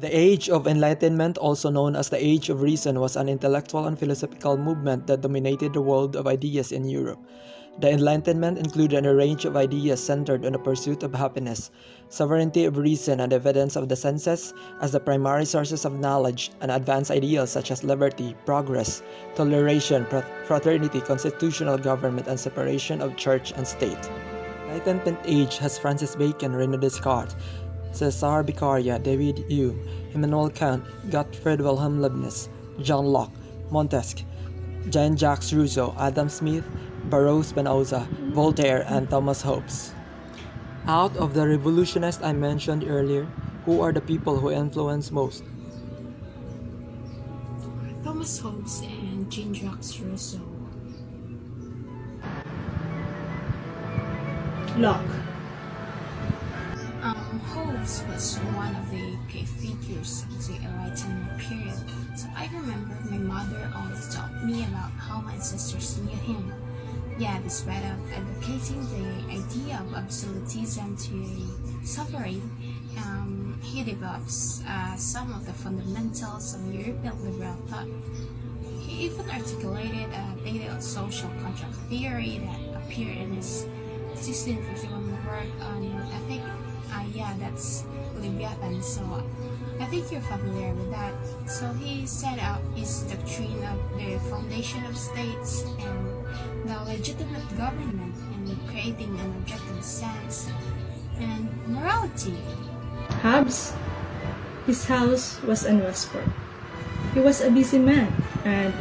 The Age of Enlightenment, also known as the Age of Reason, was an intellectual and philosophical movement that dominated the world of ideas in Europe. The Enlightenment included a range of ideas centered on the pursuit of happiness, sovereignty of reason, and evidence of the senses as the primary sources of knowledge, and advanced ideals such as liberty, progress, toleration, fraternity, constitutional government, and separation of church and state. Enlightenment age has Francis Bacon, René Descartes, Cesare Beccaria, David Hume, Immanuel Kant, Gottfried Wilhelm Leibniz, John Locke, Montesquieu, Jean-Jacques Rousseau, Adam Smith, Baruch Spinoza, Voltaire, and Thomas Hobbes. Out of the revolutionists I mentioned earlier, who are the people who influence most? Thomas Hobbes and Jean-Jacques Rousseau. Locke. Hobbes was one of the key figures of the Enlightenment period. So I remember my mother always taught me about how my ancestors knew him. Yeah, despite of advocating the idea of absolutism to sovereign, he develops some of the fundamentals of European liberal thought. He even articulated a basic social contract theory that appeared in his 1651 work on, I think, that's Leviathan, so I think you're familiar with that. So he set out his doctrine of the foundation of states and the legitimate government and creating an objective sense and morality. Hobbes. His house was in Westport. He was a busy man, and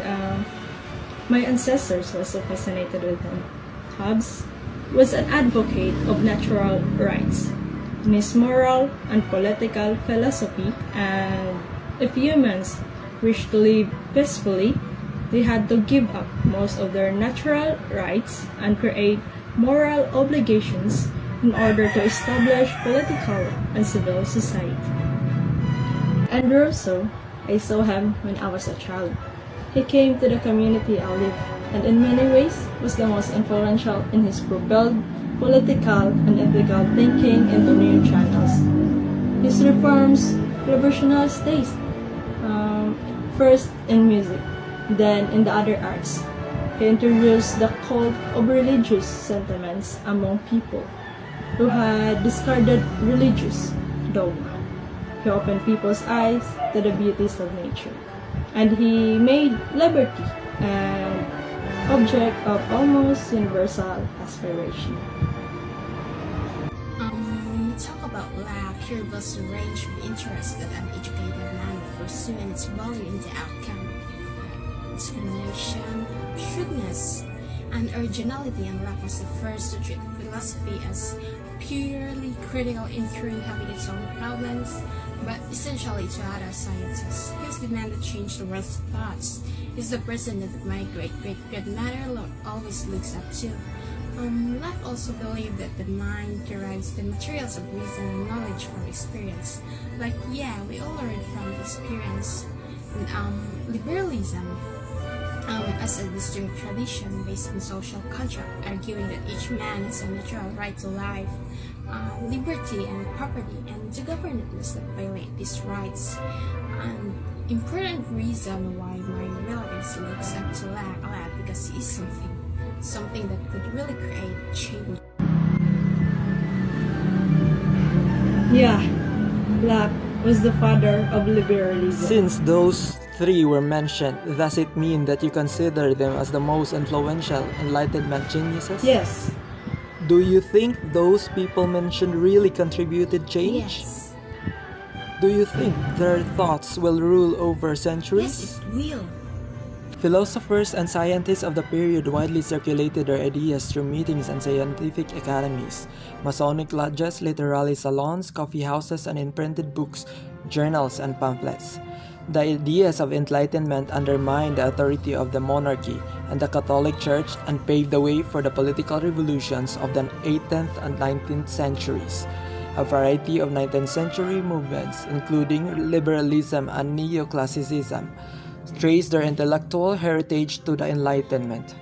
my ancestors were so fascinated with him. Hobbes was an advocate of natural rights. In his moral and political philosophy, and if humans wish to live peacefully, they had to give up most of their natural rights and create moral obligations in order to establish political and civil society. And Rousseau, I saw him when I was a child. He came to the community I lived, and in many ways was the most influential in his propelled political and ethical thinking into new channels. His reforms revolutionized taste, first in music, then in the other arts. He introduced the cult of religious sentiments among people who had discarded religious dogma. He opened people's eyes to the beauties of nature, and he made liberty an object of almost universal aspiration. When we talk about lack, here was a range of interests that an educated man would pursue, and its value in the outcome. Discrimination, shrewdness, and originality, and lack was the first to treat philosophy as purely critical inquiry having its own problems, but essentially to other sciences. His demand to change the world's thoughts is the person that my great-grandmother always looks up to. Locke also believed that the mind derives the materials of reason and knowledge from experience. Like, yeah, we all learn from experience. And liberalism, as a distinct tradition based on social contract, arguing that each man has a natural right to life, liberty, and property, and the government must not violate these rights. An important reason why my relatives looks up to Locke a lot, because he is something that could really create change. Yeah, Locke was the father of liberalism. Since those three were mentioned, does it mean that you consider them as the most influential Enlightenment geniuses? Yes. Do you think those people mentioned really contributed change? Yes. Do you think their thoughts will rule over centuries? Yes, it will. Philosophers and scientists of the period widely circulated their ideas through meetings and scientific academies, Masonic lodges, literary salons, coffee houses, and in printed books, journals, and pamphlets. The ideas of Enlightenment undermined the authority of the monarchy and the Catholic Church and paved the way for the political revolutions of the 18th and 19th centuries. A variety of 19th century movements, including liberalism and neoclassicism, trace their intellectual heritage to the Enlightenment.